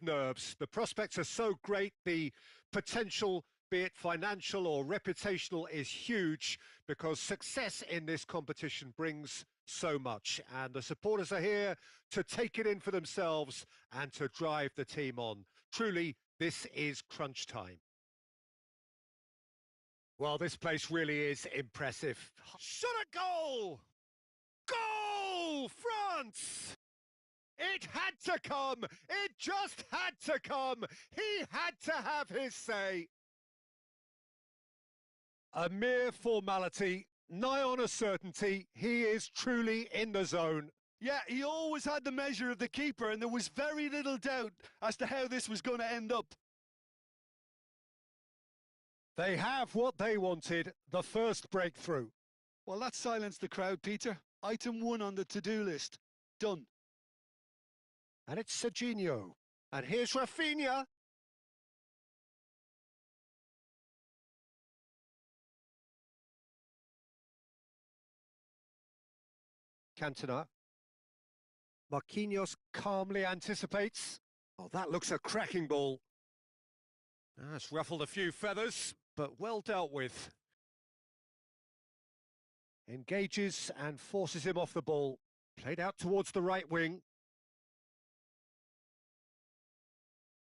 of nerves. The prospects are so great, the potential, be it financial or reputational, is huge because success in this competition brings so much. And the supporters are here to take it in for themselves and to drive the team on. Truly, this is crunch time. Well, this place really is impressive. Shot a goal! Goal! France! It had to come! It just had to come! He had to have his say! A mere formality, nigh on a certainty, he is truly in the zone. Yeah, he always had the measure of the keeper, and there was very little doubt as to how this was going to end up. They have what they wanted, the first breakthrough. Well, that silenced the crowd, Peter. Item 1 on the to-do list. Done. And it's Serginho. And here's Rafinha. Cantona. Marquinhos calmly anticipates. Oh, that looks a cracking ball. That's ruffled a few feathers, but well dealt with. Engages and forces him off the ball. Played out towards the right wing.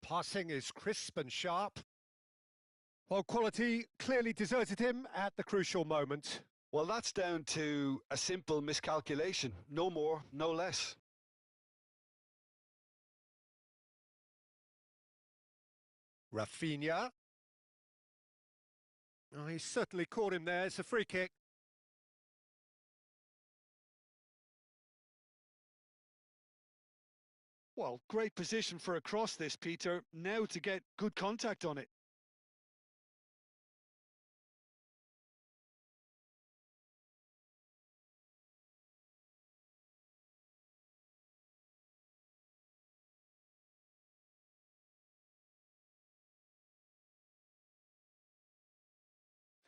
Passing is crisp and sharp. While quality clearly deserted him at the crucial moment. Well, that's down to a simple miscalculation. No more, no less. Rafinha. Oh, he certainly caught him there. It's a free kick. Well, great position for a cross this, Peter. Now to get good contact on it.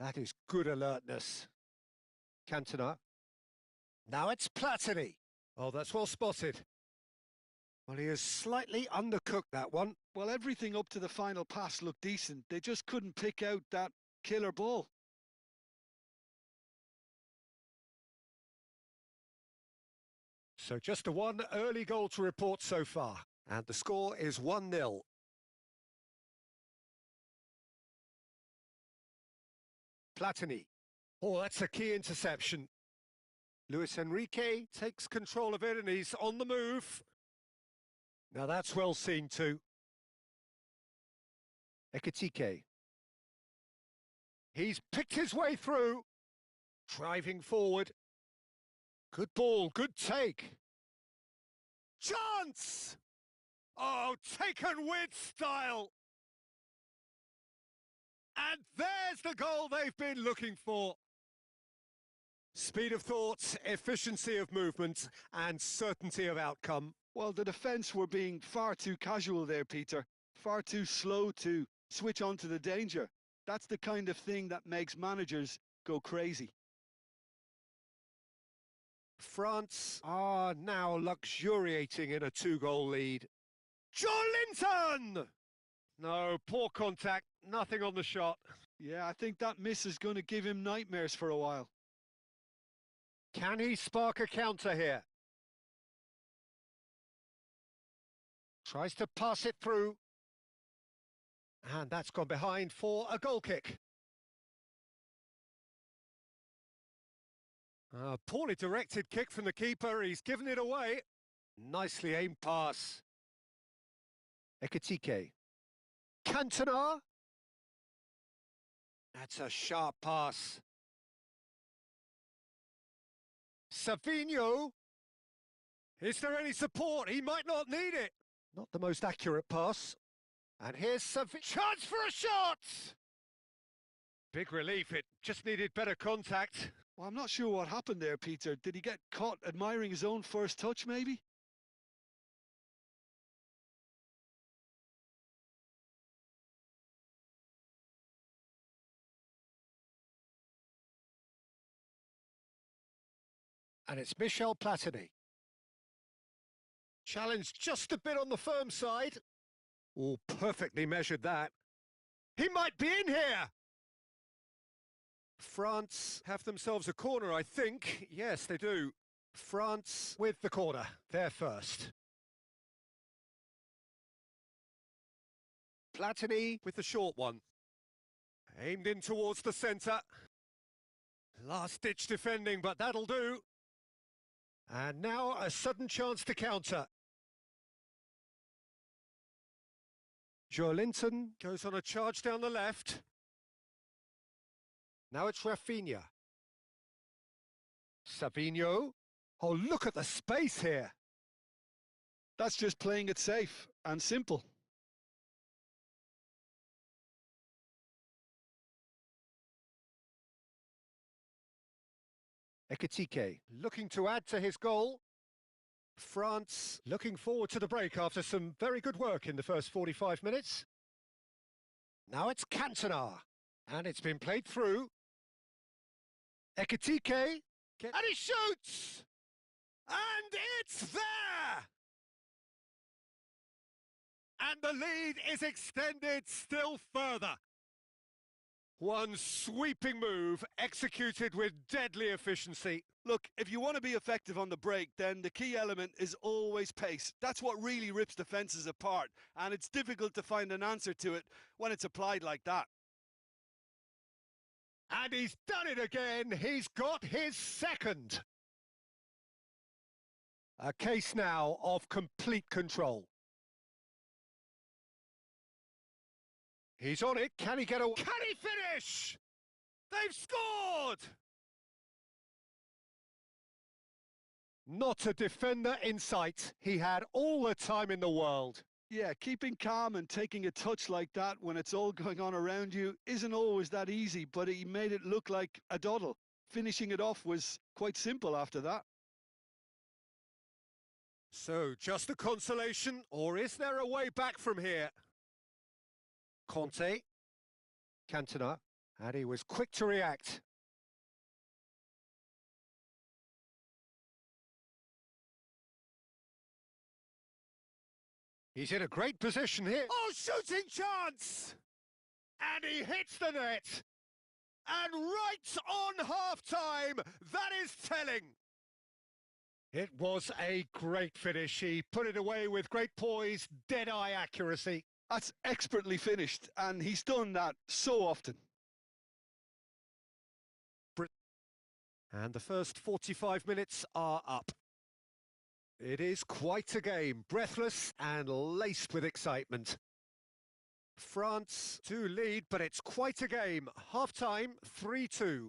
That is good alertness. Cantona. Now it's Platini. Oh, that's well spotted. Well, he has slightly undercooked that one. Well, everything up to the final pass looked decent. They just couldn't pick out that killer ball. So just a one early goal to report so far. And the score is 1-0. Platini. Oh, that's a key interception. Luis Enrique takes control of it and he's on the move. Now that's well seen too. Ekitike. He's picked his way through. Driving forward. Good ball, good take. Chance! Oh, taken with style. And there's the goal they've been looking for. Speed of thought, efficiency of movement, and certainty of outcome. Well, the defence were being far too casual there, Peter. Far too slow to switch on to the danger. That's the kind of thing that makes managers go crazy. France are now luxuriating in a 2-goal lead. Joelinton! No, poor contact, nothing on the shot. Yeah, I think that miss is going to give him nightmares for a while. Can he spark a counter here? Tries to pass it through. And that's gone behind for a goal kick. A poorly directed kick from the keeper. He's given it away. Nicely aimed pass. Ekitike. Cantona. That's a sharp pass. Savinho. Is there any support? He might not need it. Not the most accurate pass. And here's Savinho. Chance for a shot! Big relief. It just needed better contact. Well, I'm not sure what happened there, Peter. Did he get caught admiring his own first touch, maybe? And it's Michel Platini. Challenged just a bit on the firm side. Oh, perfectly measured that. He might be in here! France have themselves a corner, I think. Yes, they do. France with the corner. They're first. Platini with the short one. Aimed in towards the centre. Last-ditch defending, but that'll do. And now a sudden chance to counter. Joelinton goes on a charge down the left. Now it's Rafinha. Savinho. Oh, look at the space here. That's just playing it safe and simple. Ekitike looking to add to his goal. France looking forward to the break after some very good work in the first 45 minutes. Now it's Cantona, and it's been played through. Ekitike, and he shoots! And it's there! And the lead is extended still further. One sweeping move executed with deadly efficiency. Look, if you want to be effective on the break, then the key element is always pace. That's what really rips defences apart, and it's difficult to find an answer to it when it's applied like that. And he's done it again. He's got his second. A case now of complete control. He's on it. Can he get away? Can he finish? They've scored! Not a defender in sight. He had all the time in the world. Yeah, keeping calm and taking a touch like that when it's all going on around you isn't always that easy, but he made it look like a doddle. Finishing it off was quite simple after that. So, just a consolation, or is there a way back from here? Conte, Cantona, and he was quick to react. He's in a great position here. Oh, shooting chance! And he hits the net. And right on half-time, that is telling. It was a great finish. He put it away with great poise, dead-eye accuracy. That's expertly finished, and he's done that so often. And the first 45 minutes are up. It is quite a game, breathless and laced with excitement. France to lead, but it's quite a game. Half-time, 3-2.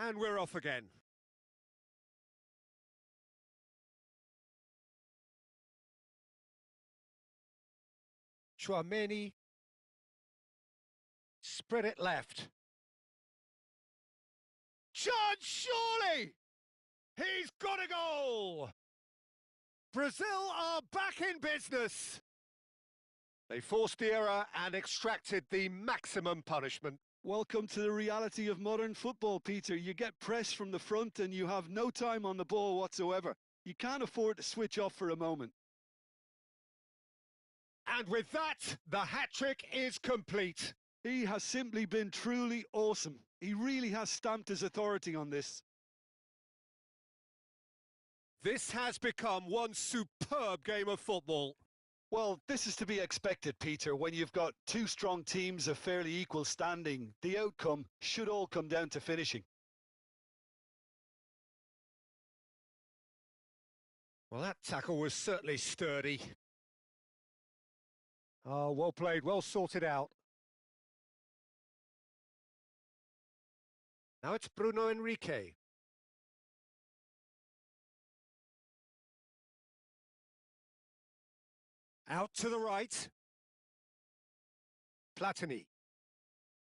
And we're off again. Chouameni. Spread it left. Chance, surely! He's got a goal! Brazil are back in business. They forced the error and extracted the maximum punishment. Welcome to the reality of modern football, Peter. You get press from the front and you have no time on the ball whatsoever. You can't afford to switch off for a moment. And with that, the hat-trick is complete. He has simply been truly awesome. He really has stamped his authority on this. This has become one superb game of football. Well, this is to be expected, Peter. When you've got two strong teams of fairly equal standing, the outcome should all come down to finishing. Well, that tackle was certainly sturdy. Oh, well played, well sorted out. Now it's Bruno Enrique. Out to the right. Platini.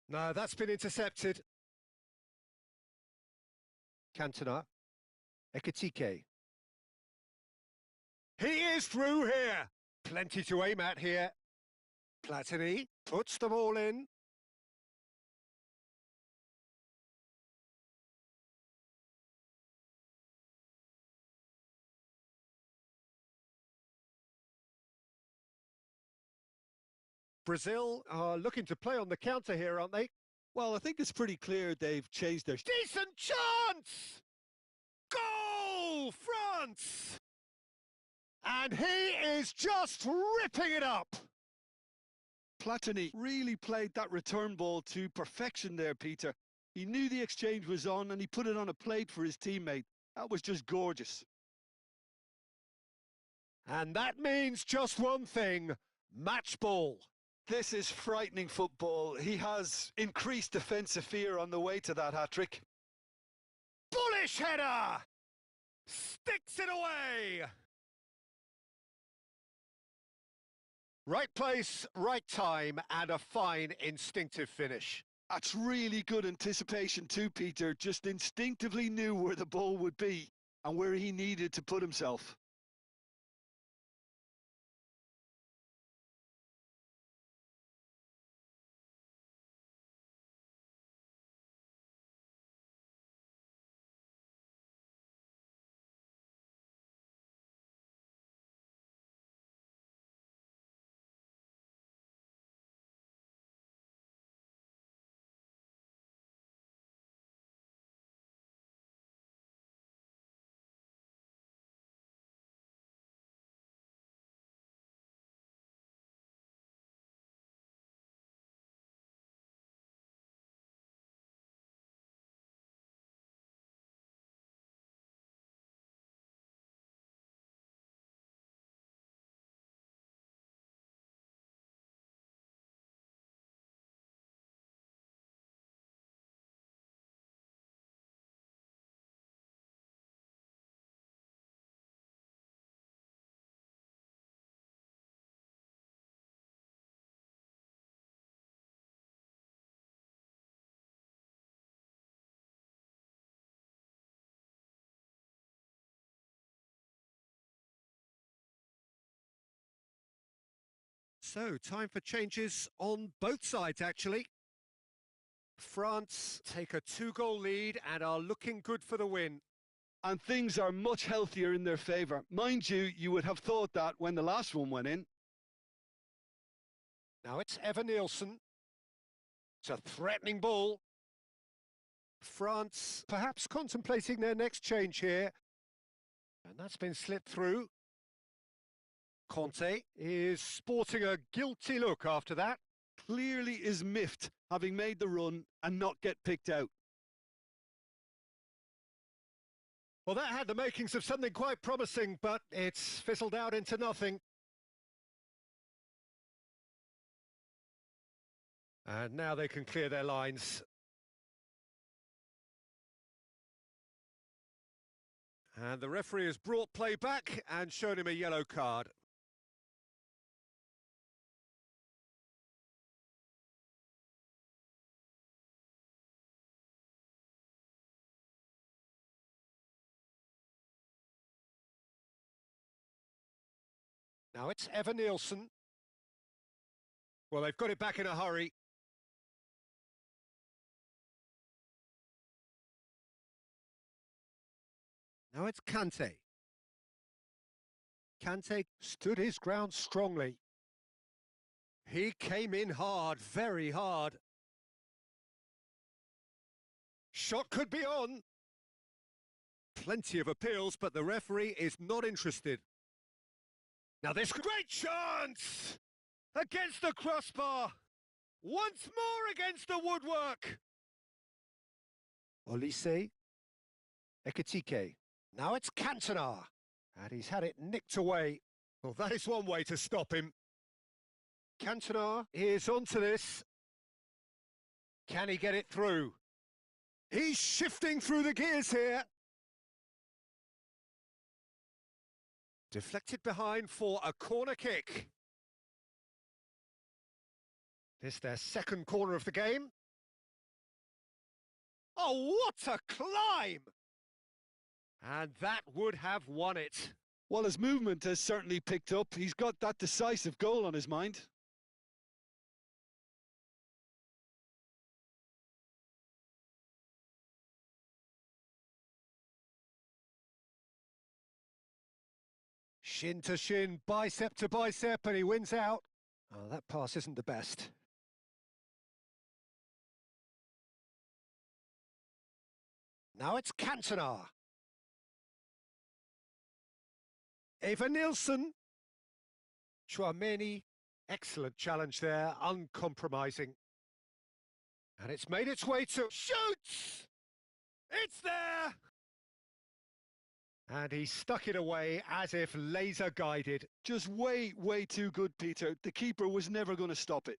No, that's been intercepted. Cantona. Ekitike. He is through here. Plenty to aim at here. Platini puts the ball in. Brazil are looking to play on the counter here, aren't they? Well, I think it's pretty clear they've changed their... Decent chance! Goal, France! And he is just ripping it up! Platini really played that return ball to perfection there, Peter. He knew the exchange was on and he put it on a plate for his teammate. That was just gorgeous. And that means just one thing, match ball. This is frightening football. He has increased defensive fear on the way to that hat-trick. Bullish header! Sticks it away! Right place, right time, and a fine instinctive finish. That's really good anticipation too, Peter. Just instinctively knew where the ball would be and where he needed to put himself. So, time for changes on both sides, actually. France take a 2-goal lead and are looking good for the win. And things are much healthier in their favour. Mind you, you would have thought that when the last one went in. Now it's Evan Nielsen. It's a threatening ball. France perhaps contemplating their next change here. And that's been slipped through. Conte is sporting a guilty look after that. Clearly is miffed, having made the run and not get picked out. Well, that had the makings of something quite promising, but it's fizzled out into nothing. And now they can clear their lines. And the referee has brought play back and shown him a yellow card. Now it's Evan Nielsen. Well, they've got it back in a hurry. Now it's Kante. Kante stood his ground strongly. He came in hard, very hard. Shot could be on. Plenty of appeals, but the referee is not interested. Now this great chance! Against the crossbar! Once more against the woodwork! Olise, Ekitike. Now it's Cantona. And he's had it nicked away. Well, that is one way to stop him. Cantona is onto this. Can he get it through? He's shifting through the gears here. Deflected behind for a corner kick. This their second corner of the game. Oh, what a climb! And that would have won it. Well, his movement has certainly picked up. He's got that decisive goal on his mind. Shin to shin, bicep to bicep, and he wins out. Oh, that pass isn't the best. Now it's Cantona. Eva Nilsson. Chouameni. Excellent challenge there, uncompromising. And it's made its way to... Shoots! It's there! And he stuck it away as if laser-guided. Just way, way too good, Peter. The keeper was never going to stop it.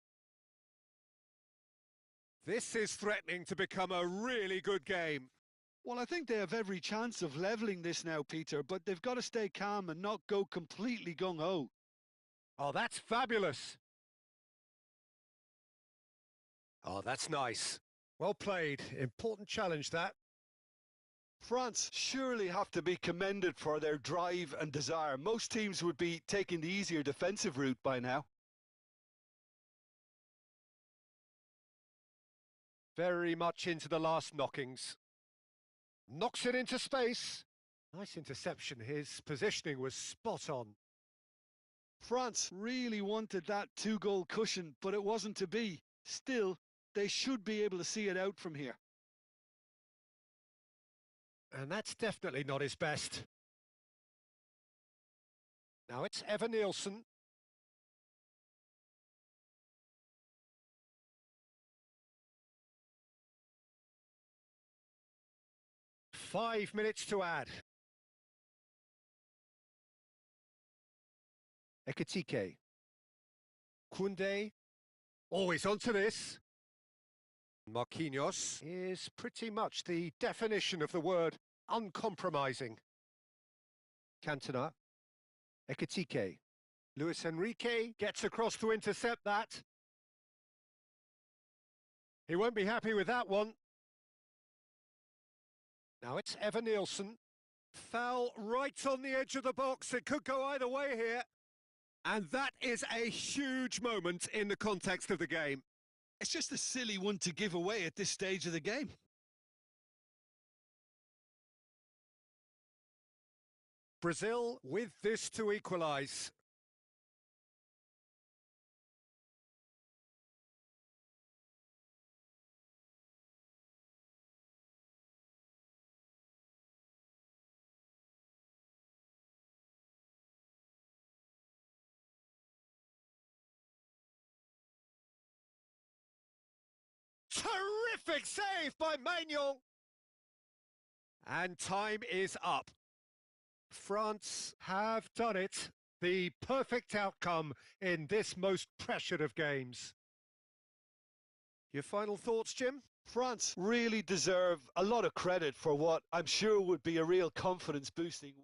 This is threatening to become a really good game. Well, I think they have every chance of levelling this now, Peter, but they've got to stay calm and not go completely gung-ho. Oh, that's fabulous. Oh, that's nice. Well played. Important challenge, that. France surely have to be commended for their drive and desire. Most teams would be taking the easier defensive route by now. Very much into the last knockings. Knocks it into space. Nice interception. His positioning was spot on. France really wanted that two-goal cushion, but it wasn't to be. Still, they should be able to see it out from here. And that's definitely not his best. Now it's Eva Nilsson. Five minutes to add. Ekitike. Kunde. Always onto this. Marquinhos is pretty much the definition of the word uncompromising. Cantona. Ekitike. Luis Enrique gets across to intercept that. He won't be happy with that one. Now it's Eva Nilsson. Foul right on the edge of the box. It could go either way here. And that is a huge moment in the context of the game. It's just a silly one to give away at this stage of the game. Brazil with this to equalise. Terrific save by Maignan. And time is up. France have done it. The perfect outcome in this most pressured of games. Your final thoughts, Jim? France really deserve a lot of credit for what I'm sure would be a real confidence-boosting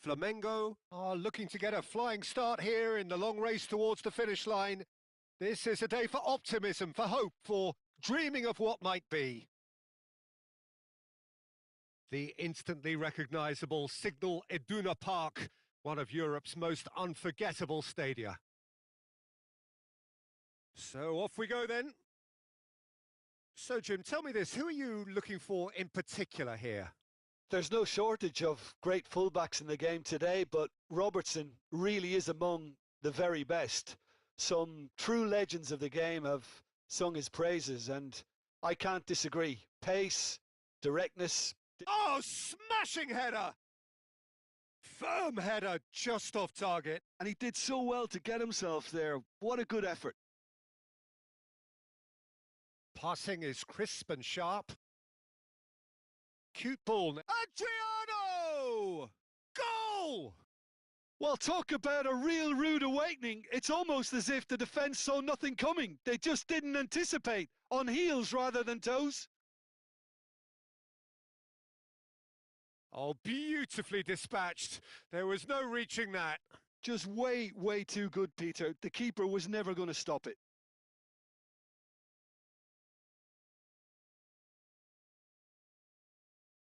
Flamengo are looking to get a flying start here in the long race towards the finish line. This is a day for optimism, for hope, for dreaming of what might be. The instantly recognisable Signal Iduna Park, one of Europe's most unforgettable stadia. So off we go then. So Jim, tell me this, who are you looking for in particular here? There's no shortage of great fullbacks in the game today, but Robertson really is among the very best. Some true legends of the game have sung his praises, and I can't disagree. Pace, directness. Oh, smashing header! Firm header, just off target. And he did so well to get himself there. What a good effort. Passing is crisp and sharp. Cute ball. Adriano! Goal! Well, talk about a real rude awakening. It's almost as if the defence saw nothing coming. They just didn't anticipate. On heels rather than toes. Oh, beautifully dispatched. There was no reaching that. Just way, way too good, Peter. The keeper was never going to stop it.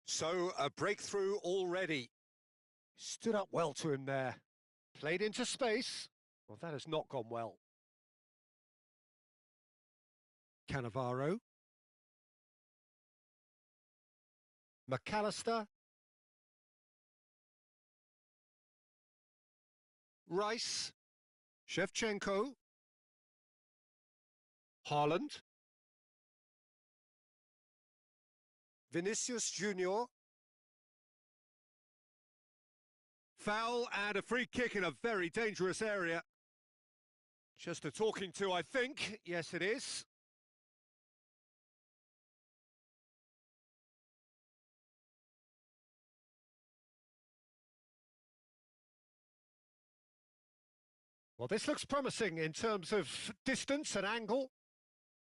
So, a breakthrough already. Stood up well to him there. Played into space. Well, that has not gone well. Cannavaro. McAllister. Rice. Shevchenko. Haaland. Vinicius Junior. Foul and a free kick in a very dangerous area. Just a talking to, I think. Yes, it is. Well, this looks promising in terms of distance and angle.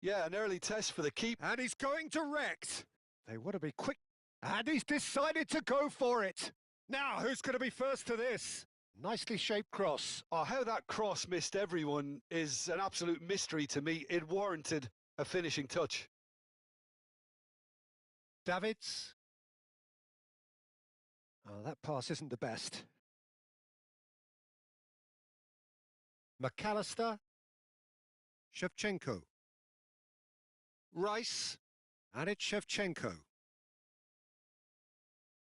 Yeah, an early test for the keeper. And he's going direct. They want to be quick. And he's decided to go for it. Now, who's going to be first to this? Nicely shaped cross. Oh, how that cross missed everyone is an absolute mystery to me. It warranted a finishing touch. Davids. Oh, that pass isn't the best. McAllister. Shevchenko. Rice. And it's Shevchenko.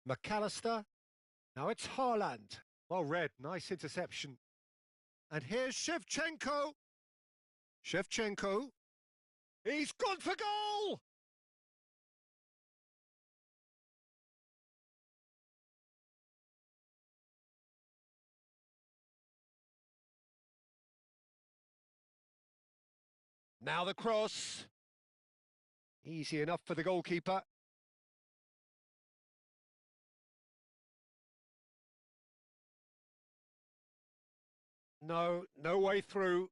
McAllister. Now it's Haaland. Well read, nice interception. And here's Shevchenko. Shevchenko. He's gone for goal! Now the cross. Easy enough for the goalkeeper. No way through.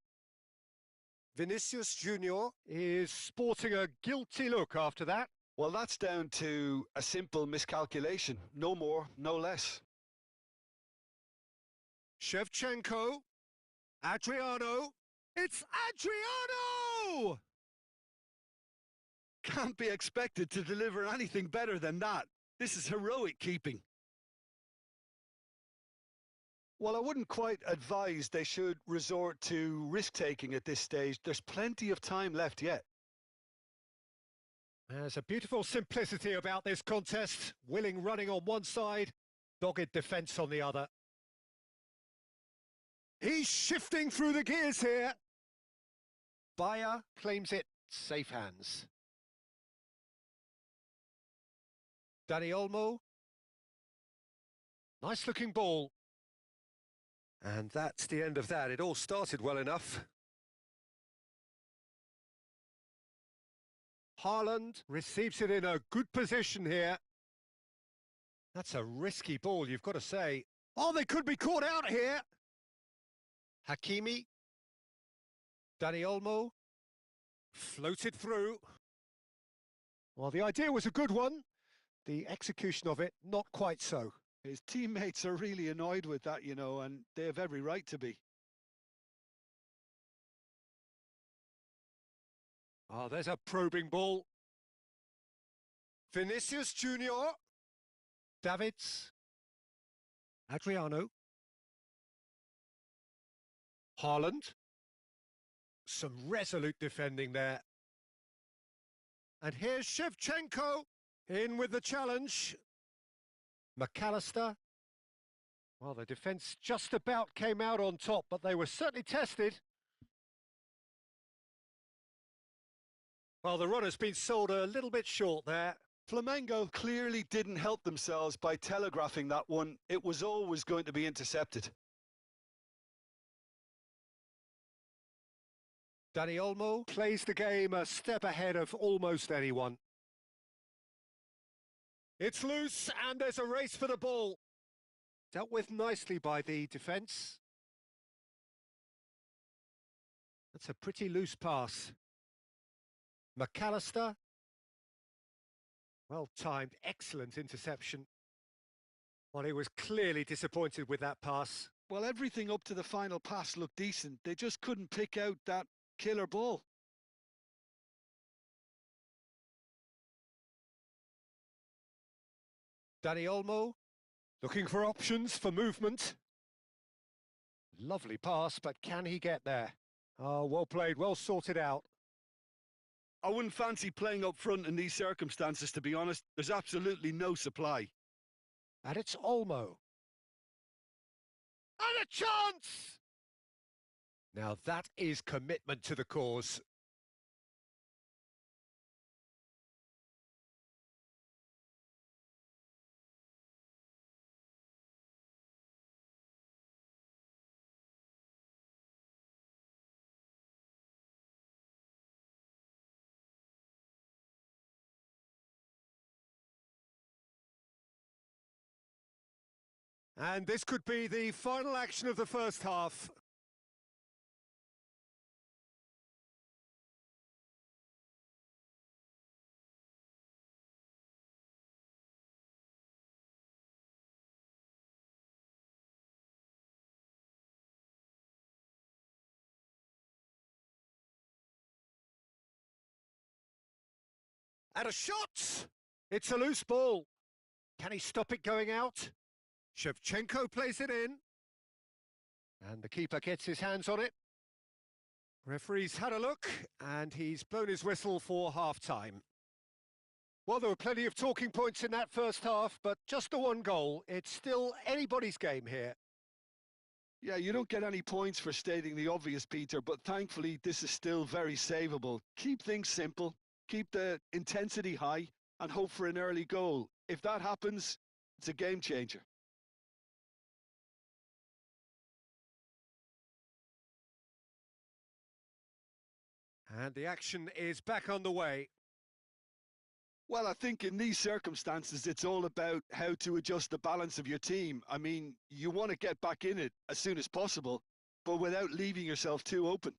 Vinicius Junior is sporting a guilty look after that. Well, that's down to a simple miscalculation. No more, no less. Shevchenko. Adriano. It's Adriano! Can't be expected to deliver anything better than that. This is heroic keeping. Well, I wouldn't quite advise they should resort to risk-taking at this stage. There's plenty of time left yet. There's a beautiful simplicity about this contest. Willing running on one side, dogged defence on the other. He's shifting through the gears here. Bayer claims it, safe hands. Dani Olmo. Nice looking ball. And that's the end of that. It all started well enough. Haaland receives it in a good position here. That's a risky ball, you've got to say. Oh, they could be caught out here. Hakimi. Dani Olmo. Floated through. Well, the idea was a good one. The execution of it, not quite so. His teammates are really annoyed with that, and they have every right to be. Oh, there's a probing ball. Vinicius Junior. Davids. Adriano. Haaland. Some resolute defending there. And here's Shevchenko in with the challenge. McAllister. Well, the defence just about came out on top, but they were certainly tested. Well, the run has been sold a little bit short there. Flamengo clearly didn't help themselves by telegraphing that one. It was always going to be intercepted. Dani Olmo plays the game a step ahead of almost anyone. It's loose and there's a race for the ball. Dealt with nicely by the defence. That's a pretty loose pass. McAllister. Well timed, excellent interception. Well, he was clearly disappointed with that pass. Well, everything up to the final pass looked decent. They just couldn't pick out that killer ball. Dani Olmo looking for options for movement. Lovely pass, but can he get there? Oh, well played, well sorted out. I wouldn't fancy playing up front in these circumstances, to be honest. There's absolutely no supply. And it's Olmo. And a chance! Now that is commitment to the cause. And this could be the final action of the first half. And a shot! It's a loose ball. Can he stop it going out? Shevchenko plays it in. And the keeper gets his hands on it. Referee's had a look, and he's blown his whistle for half-time. Well, there were plenty of talking points in that first half, but just the one goal. It's still anybody's game here. Yeah, you don't get any points for stating the obvious, Peter, but thankfully this is still very savable. Keep things simple, keep the intensity high, and hope for an early goal. If that happens, it's a game changer. And the action is back on the way. Well, I think in these circumstances, it's all about how to adjust the balance of your team. I mean, you want to get back in it as soon as possible, but without leaving yourself too open.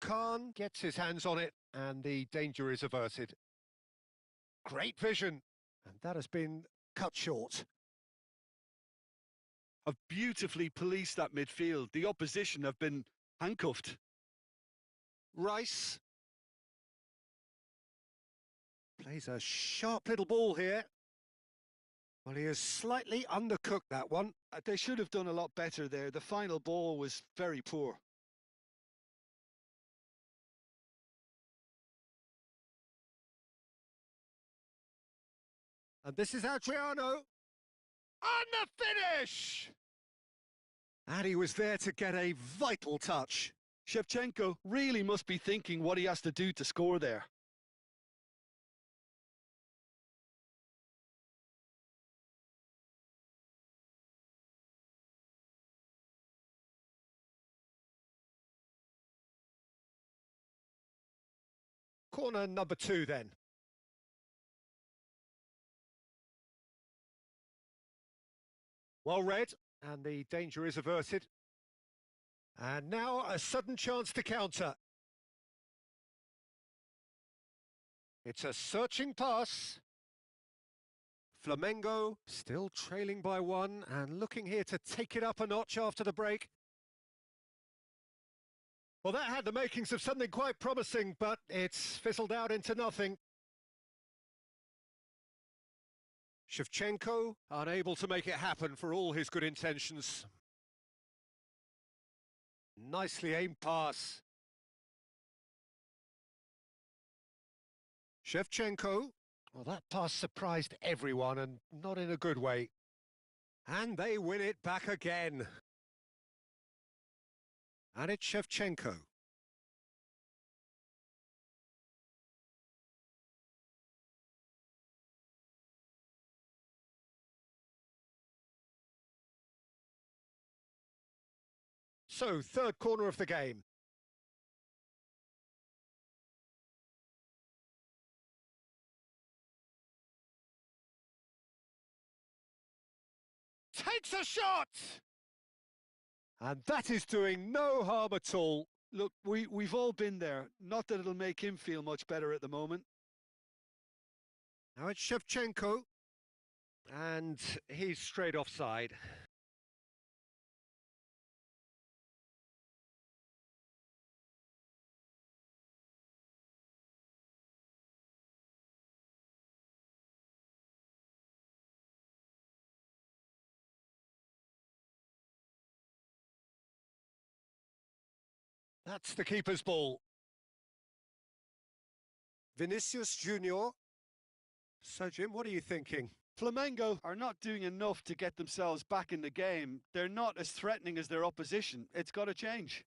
Khan gets his hands on it, and the danger is averted. Great vision, and that has been cut short. Have beautifully policed that midfield. The opposition have been handcuffed. Rice plays a sharp little ball here. Well, he has slightly undercooked that one. They should have done a lot better there. The final ball was very poor. And this is Adriano. And the finish! And he was there to get a vital touch. Shevchenko really must be thinking what he has to do to score there. Corner number 2 then. Well read, and the danger is averted. And now a sudden chance to counter. It's a searching pass. Flamengo still trailing by one and looking here to take it up a notch after the break. Well, that had the makings of something quite promising, but it's fizzled out into nothing. Shevchenko unable to make it happen for all his good intentions. Nicely aimed pass. Shevchenko. Well, that pass surprised everyone and not in a good way. And they win it back again. And it's Shevchenko. So, third corner of the game. Takes a shot! And that is doing no harm at all. Look, we've all been there. Not that it'll make him feel much better at the moment. Now it's Shevchenko. And he's straight offside. That's the keeper's ball. Vinicius Junior. So, Jim, what are you thinking? Flamengo are not doing enough to get themselves back in the game. They're not as threatening as their opposition. It's got to change.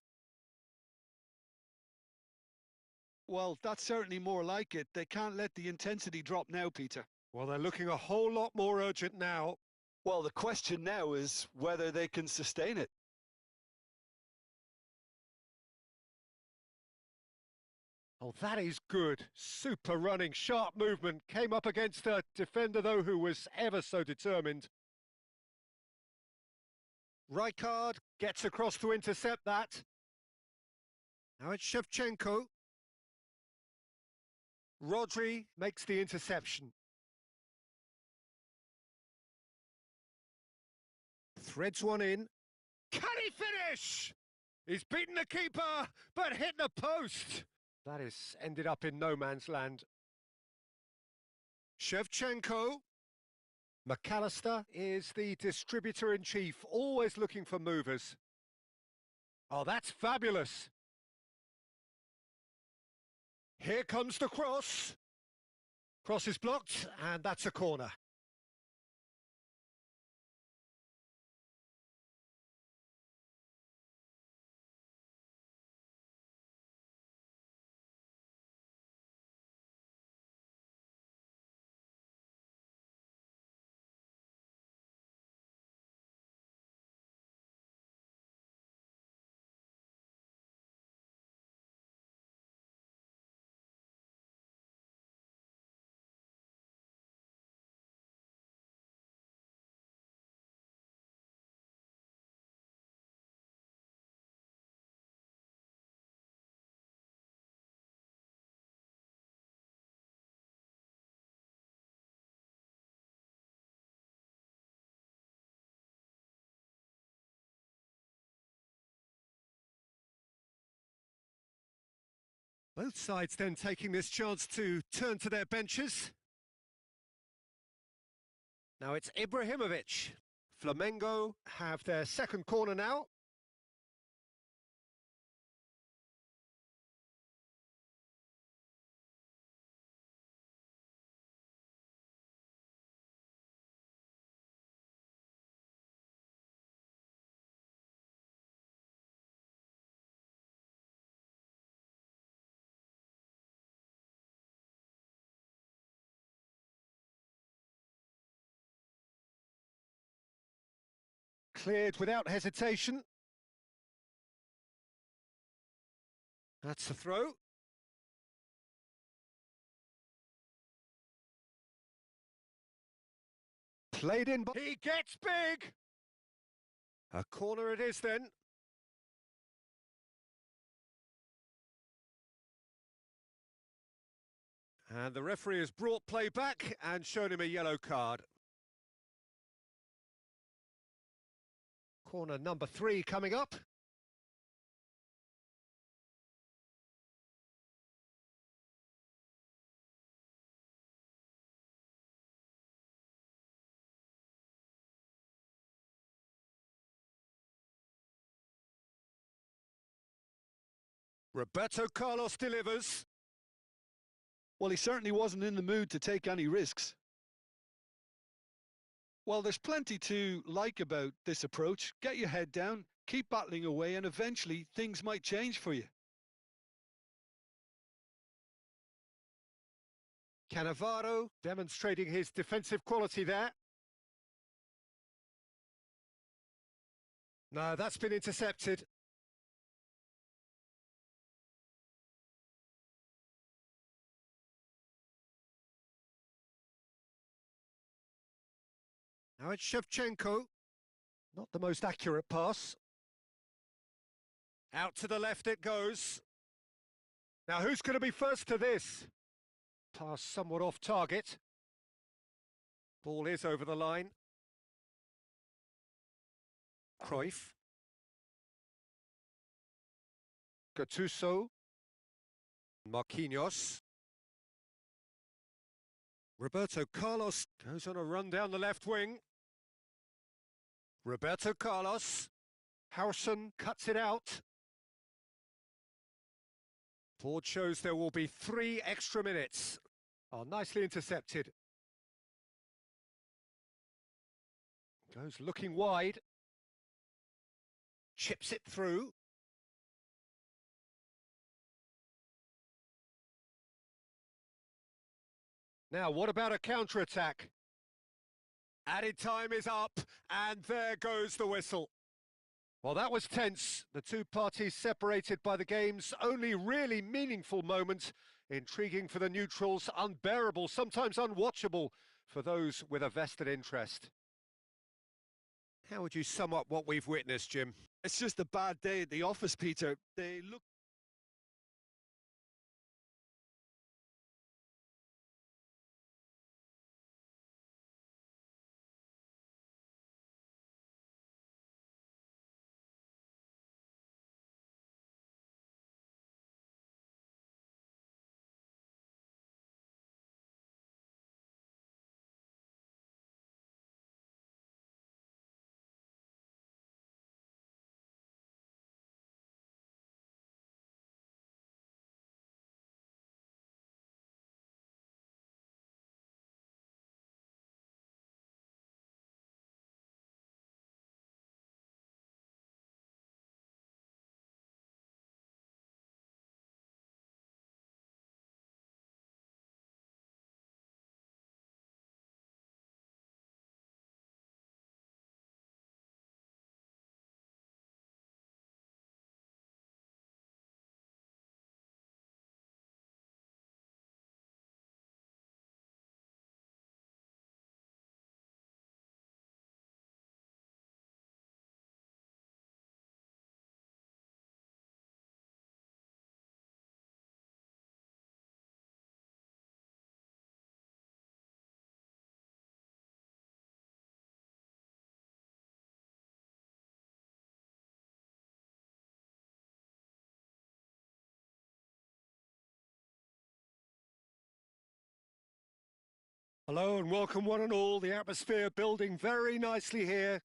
Well, that's certainly more like it. They can't let the intensity drop now, Peter. Well, they're looking a whole lot more urgent now. Well, the question now is whether they can sustain it. Oh, that is good. Super running, sharp movement. Came up against a defender, though, who was ever so determined. Rijkaard gets across to intercept that. Now it's Shevchenko. Rodri makes the interception. Threads one in. Can he finish? He's beaten the keeper, but hit the post. That is ended up in no man's land. Shevchenko. McAllister is the distributor-in-chief, always looking for movers. Oh, that's fabulous. Here comes the cross. Cross is blocked, and that's a corner. Both sides then taking this chance to turn to their benches. Now it's Ibrahimovic. Flamengo have their second corner now. Cleared without hesitation. That's the throw. Played in. He gets big. A corner it is then. And the referee has brought play back and shown him a yellow card. Corner number 3 coming up. Roberto Carlos delivers. Well, he certainly wasn't in the mood to take any risks. Well, there's plenty to like about this approach. Get your head down, keep battling away, and eventually things might change for you. Cannavaro demonstrating his defensive quality there. No, that's been intercepted. Now it's Shevchenko. Not the most accurate pass. Out to the left it goes. Now who's going to be first to this? Pass somewhat off target. Ball is over the line. Cruyff. Gattuso. Marquinhos. Roberto Carlos goes on a run down the left wing. Roberto Carlos. Howson cuts it out. Board shows there will be 3 extra minutes. Oh, nicely intercepted. Goes looking wide. Chips it through. Now, what about a counter-attack? Added time is up, and there goes the whistle. Well, that was tense. The two parties separated by the game's only really meaningful moment. Intriguing for the neutrals, unbearable, sometimes unwatchable for those with a vested interest. How would you sum up what we've witnessed, Jim? It's just a bad day at the office, Peter. They look... Hello and welcome one and all. The atmosphere building very nicely here.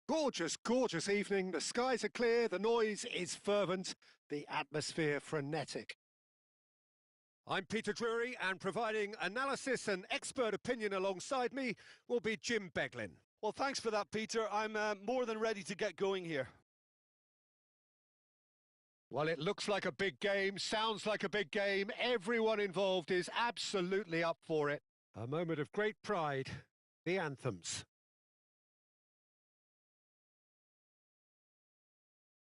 Gorgeous, gorgeous evening. The skies are clear, the noise is fervent, the atmosphere frenetic. I'm Peter Drury, and providing analysis and expert opinion alongside me will be Jim Beglin. Well, thanks for that, Peter. I'm more than ready to get going here. Well, it looks like a big game, sounds like a big game. Everyone involved is absolutely up for it. A moment of great pride, the anthems.